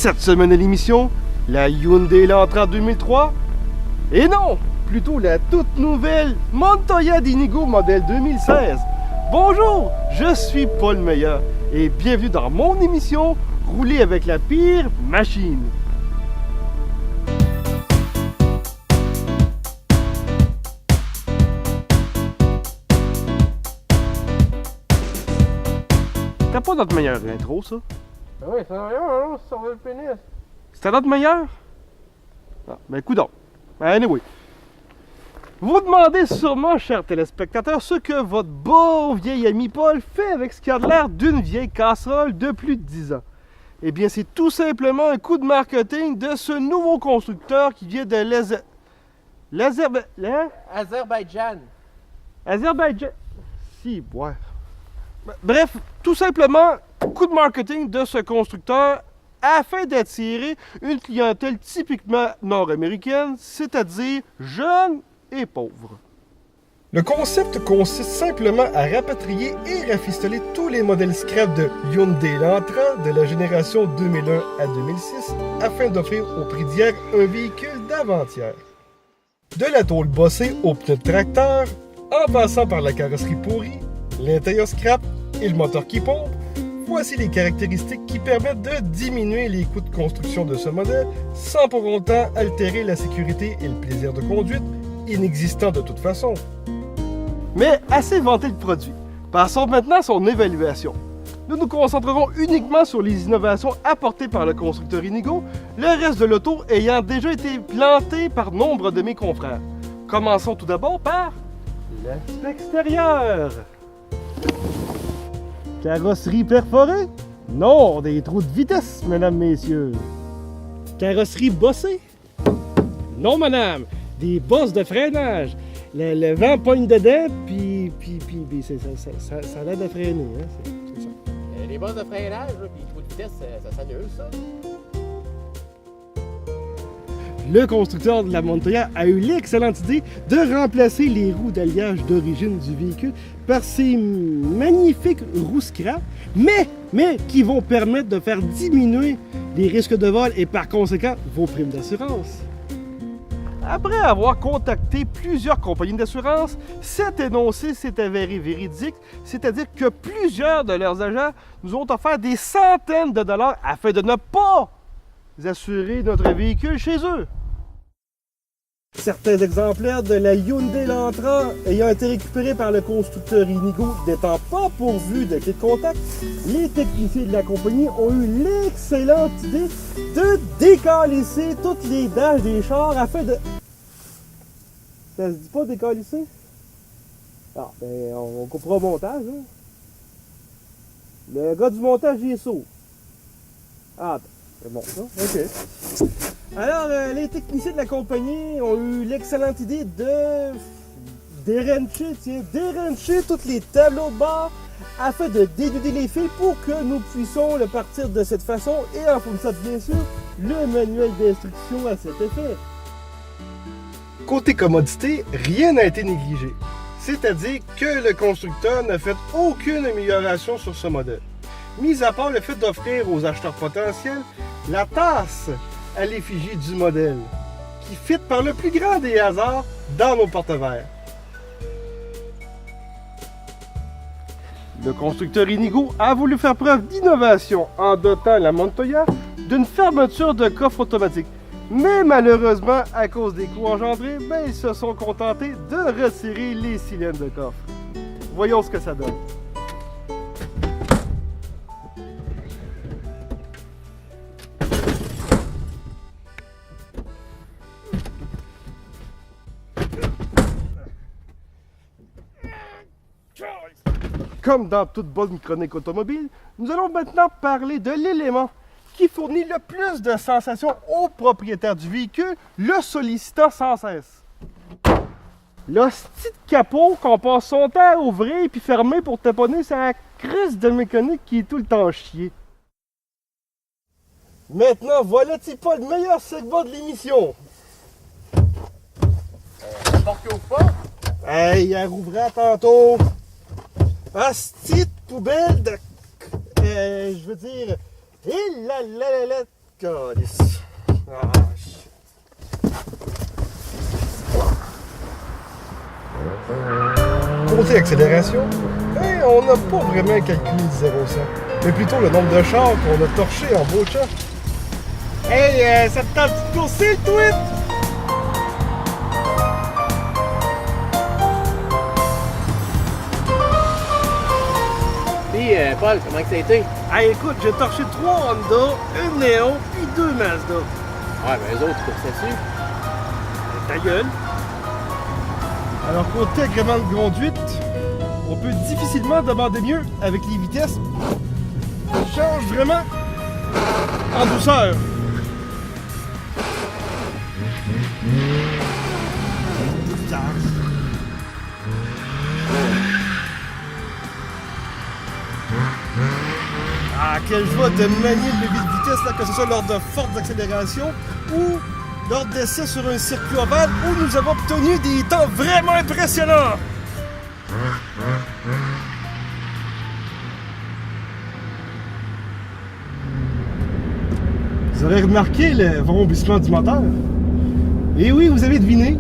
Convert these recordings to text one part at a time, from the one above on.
Cette semaine à l'émission, la Hyundai Elantra 2003. Et non, plutôt la toute nouvelle Montoya d'Inigo modèle 2016. Bonjour, je suis Paul Meyer et bienvenue dans mon émission Rouler avec la pire machine. C'était pas notre meilleure intro, ça? Ben oui, c'est rien, ça va le pénis. C'était notre meilleur? Ah, ben coudonc. Anyway. Vous demandez sûrement, chers téléspectateurs, ce que votre beau vieil ami Paul fait avec ce qui a l'air d'une vieille casserole de plus de 10 ans. Eh bien, c'est tout simplement un coup de marketing de ce nouveau constructeur qui vient de Azerbaïdjan. Azerbaïdjan. Si, ouais. Bref, tout simplement, coup de marketing de ce constructeur afin d'attirer une clientèle typiquement nord-américaine, c'est-à-dire jeune et pauvre. Le concept consiste simplement à rapatrier et rafistoler tous les modèles scrap de Hyundai Elantra de la génération 2001 à 2006 afin d'offrir au prix d'hier un véhicule d'avant-hier. De la tôle bossée aux pneus de tracteur, en passant par la carrosserie pourrie, l'intérieur scrap et le moteur qui pompe, voici les caractéristiques qui permettent de diminuer les coûts de construction de ce modèle sans pour autant altérer la sécurité et le plaisir de conduite, inexistant de toute façon. Mais assez vanté le produit. Passons maintenant à son évaluation. Nous nous concentrerons uniquement sur les innovations apportées par le constructeur Inigo, le reste de l'auto ayant déjà été planté par nombre de mes confrères. Commençons tout d'abord par l'aspect extérieur. Carrosserie perforée? Non, des trous de vitesse, mesdames, messieurs. Carrosserie bossée? Non, madame, des bosses de freinage. Le vent pogne dedans, puis ça a l'air de freiner. Hein? C'est ça. Les bosses de freinage, puis les trous de vitesse, ça s'annule, ça. Le constructeur de la Montoya a eu l'excellente idée de remplacer les roues d'alliage d'origine du véhicule par ces magnifiques roues scrap, mais qui vont permettre de faire diminuer les risques de vol et par conséquent vos primes d'assurance. Après avoir contacté plusieurs compagnies d'assurance, cet énoncé s'est avéré véridique, c'est-à-dire que plusieurs de leurs agents nous ont offert des centaines de dollars afin de ne pas assurer notre véhicule chez eux. Certains exemplaires de la Hyundai Elantra ayant été récupérés par le constructeur Inigo n'étant pas pourvus de clé de contact, les techniciens de la compagnie ont eu l'excellente idée de décalisser toutes les dashes des chars afin de... Ça se dit pas décalisser? Ah, ben on coupera au montage. Hein? Le gars du montage, il est sourd. Ah, c'est bon ça, ok. Alors, les techniciens de la compagnie ont eu l'excellente idée de dérancher tous les tableaux de bord afin de dénuder les fils pour que nous puissions le partir de cette façon et en fournissant bien sûr le manuel d'instruction à cet effet. Côté commodité, rien n'a été négligé. C'est-à-dire que le constructeur n'a fait aucune amélioration sur ce modèle. Mis à part le fait d'offrir aux acheteurs potentiels la tasse à l'effigie du modèle, qui fit par le plus grand des hasards dans nos porte-verres. Le constructeur Inigo a voulu faire preuve d'innovation en dotant la Montoya d'une fermeture de coffre automatique. Mais malheureusement, à cause des coûts engendrés, ils se sont contentés de retirer les cylindres de coffre. Voyons ce que ça donne. Comme dans toute bonne chronique automobile, nous allons maintenant parler de l'élément qui fournit le plus de sensations au propriétaire du véhicule, le sollicitant sans cesse. Le petit capot qu'on passe son temps à ouvrir puis fermer pour taponner sa crise de mécanique qui est tout le temps chier. Maintenant, voilà-t-il pas le meilleur segment de l'émission? La porte qui ouvre pas? Hey, elle rouvrira tantôt. Petite poubelle de... je veux dire... Et la Calice. Ah, shit. Côté accélération, on n'a pas vraiment calculé le 0-100, mais plutôt le nombre de chars qu'on a torché en beau chat. Hey, ça te tente de courser le tweet? Puis, Paul, comment que ça a été? Hey, écoute, j'ai torché 3 Honda, une Néon, puis 2 Mazda. Ouais, ben eux autres, tu coursaient dessus. Ta gueule. Alors, côté agrément de conduite, on peut difficilement demander mieux avec les vitesses. On change vraiment en douceur. Ah, quelle joie de manier le levier de vitesse, là, que ce soit lors de fortes accélérations ou lors d'essais sur un circuit ovale où nous avons obtenu des temps vraiment impressionnants. Vous aurez remarqué le vrombissement du moteur. Et oui, vous avez deviné.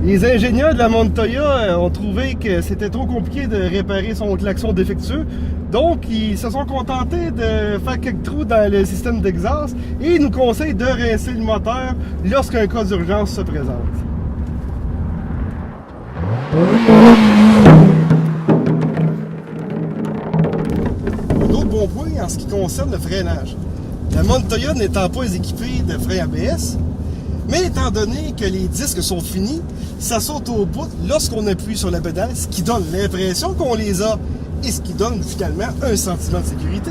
Les ingénieurs de la Montoya ont trouvé que c'était trop compliqué de réparer son klaxon défectueux. Donc, ils se sont contentés de faire quelques trous dans le système d'exhaust et ils nous conseillent de rincer le moteur lorsqu'un cas d'urgence se présente. Un autre bon point en ce qui concerne le freinage. La Montoya n'étant pas équipée de frein ABS, mais étant donné que les disques sont finis, ça saute au bout lorsqu'on appuie sur la pédale, ce qui donne l'impression qu'on les a et ce qui donne finalement un sentiment de sécurité.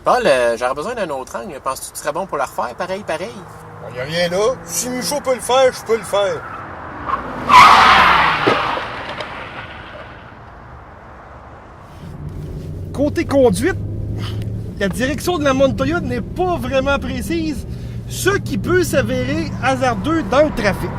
Paul, j'aurais besoin d'un autre angle. Penses-tu que tu serais bon pour le refaire pareil? Il n'y a rien là. Si Michaud peut le faire, je peux le faire. Côté conduite, la direction de la Montoya n'est pas vraiment précise, ce qui peut s'avérer hasardeux dans le trafic.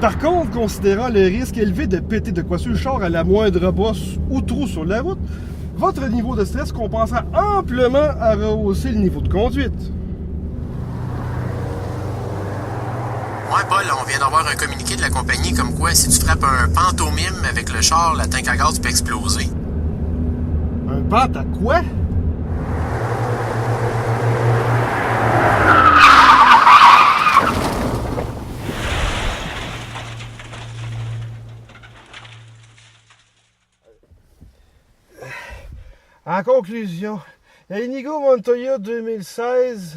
Par contre, considérant le risque élevé de péter de quoi sur le char à la moindre bosse ou trou sur la route, votre niveau de stress compensera amplement à rehausser le niveau de conduite. Ouais, Paul, on vient d'avoir un communiqué de la compagnie comme quoi si tu frappes un pantomime avec le char, la tank à gaz peut exploser. Un pente à quoi? En conclusion, la Inigo Montoya 2016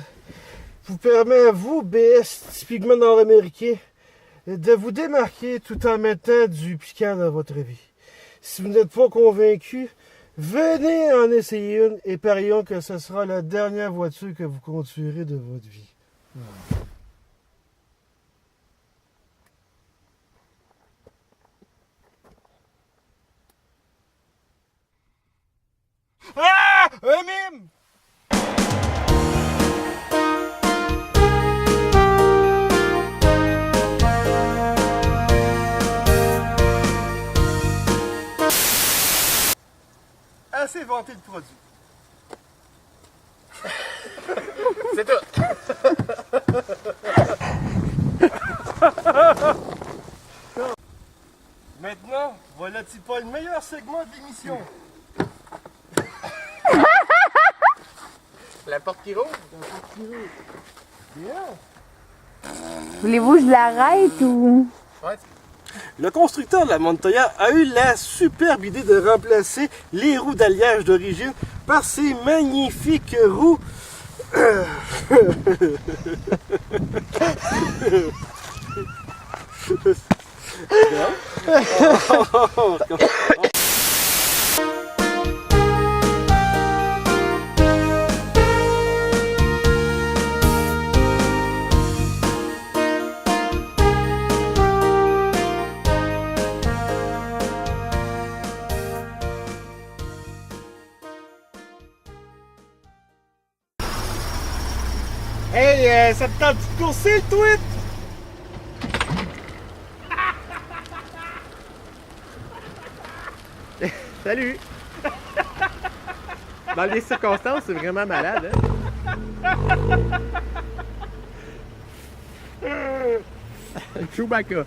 vous permet à vous, BS typiquement nord-américain, de vous démarquer tout en mettant du piquant dans votre vie. Si vous n'êtes pas convaincu, venez en essayer une et parions que ce sera la dernière voiture que vous conduirez de votre vie. Ah! Un mime! Assez vanté le produit. C'est tout. Maintenant, voilà-t-il pas le meilleur segment de l'émission? La porte qui roule? Bien. Voulez-vous que je l'arrête ou... Ouais. Le constructeur de la Montoya a eu la superbe idée de remplacer les roues d'alliage d'origine par ces magnifiques roues. Hey, ça te tente de courser le tweet? Salut! Dans les circonstances, c'est vraiment malade, hein? Chewbacca.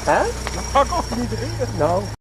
Hein? Encore fini de rire. Non.